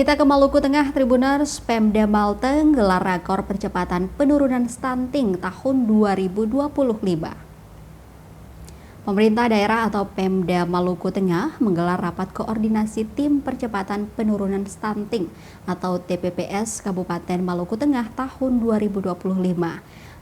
Kita ke Maluku Tengah, Tribuners. Pemda Malteng gelar rakor percepatan penurunan stunting tahun 2025. Pemerintah daerah atau Pemda Maluku Tengah menggelar rapat koordinasi tim percepatan penurunan stunting atau TPPS Kabupaten Maluku Tengah tahun 2025.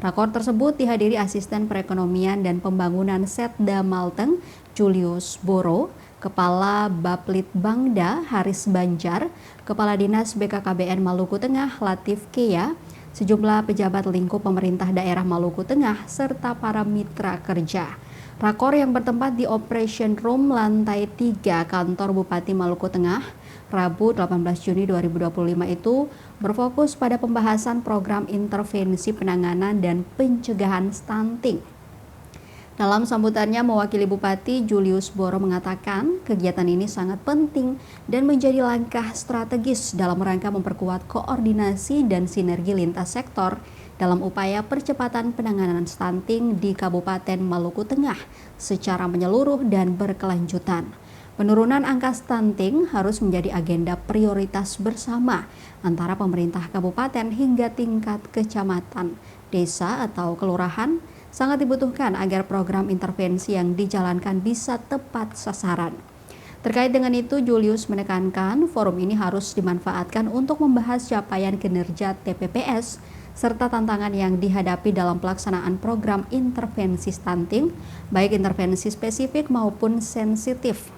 Rakor tersebut dihadiri Asisten Perekonomian dan Pembangunan Setda Malteng, Julius Boro, Kepala Baplitbangda Haris Banjar, Kepala Dinas BKKBN Maluku Tengah Latif Kea, sejumlah pejabat lingkup pemerintah daerah Maluku Tengah, serta para mitra kerja. Rakor yang bertempat di Operation Room lantai 3 kantor Bupati Maluku Tengah, Rabu 18 Juni 2025 itu berfokus pada pembahasan program intervensi penanganan dan pencegahan stunting. Dalam sambutannya, mewakili Bupati, Julius Boro mengatakan kegiatan ini sangat penting dan menjadi langkah strategis dalam rangka memperkuat koordinasi dan sinergi lintas sektor dalam upaya percepatan penanganan stunting di Kabupaten Maluku Tengah secara menyeluruh dan berkelanjutan. Penurunan angka stunting harus menjadi agenda prioritas bersama antara pemerintah kabupaten hingga tingkat kecamatan, desa atau kelurahan, sangat dibutuhkan agar program intervensi yang dijalankan bisa tepat sasaran. Terkait dengan itu, Julius menekankan forum ini harus dimanfaatkan untuk membahas capaian kinerja TPPS serta tantangan yang dihadapi dalam pelaksanaan program intervensi stunting, baik intervensi spesifik maupun sensitif.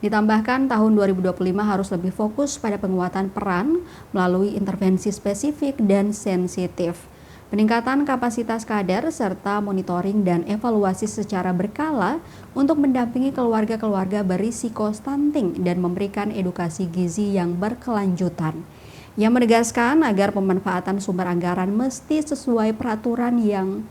Ditambahkan, tahun 2025 harus lebih fokus pada penguatan peran melalui intervensi spesifik dan sensitif, peningkatan kapasitas kader, serta monitoring dan evaluasi secara berkala untuk mendampingi keluarga-keluarga berisiko stunting dan memberikan edukasi gizi yang berkelanjutan. Ia menegaskan agar pemanfaatan sumber anggaran mesti sesuai peraturan yang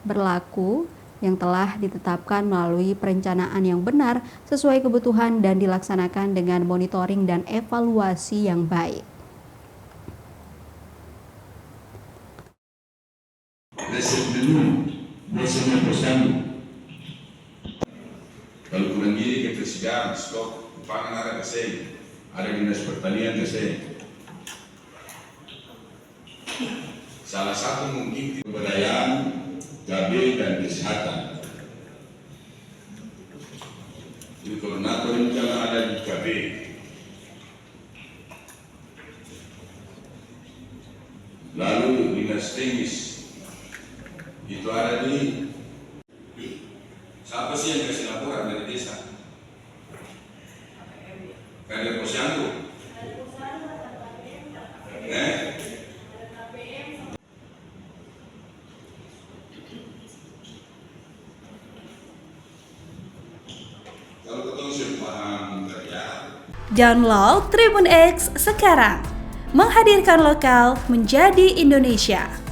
berlaku yang telah ditetapkan melalui perencanaan yang benar sesuai kebutuhan dan dilaksanakan dengan monitoring dan evaluasi yang baik. Kalau kurang gini ketersediaan stok pangan ada kesini, ada dinas pertanian kesini. Salah satu mungkin pemberdayaan, KB dan kesehatan. Jadi koordinator ini jangan ada di KB. Lalu dinas teknis itu ada di siapa sih yang kasih laporan dari desa? Kader Posyandu. Kalau ketemu sih paham kerja. Download Tribun X sekarang, menghadirkan lokal menjadi Indonesia.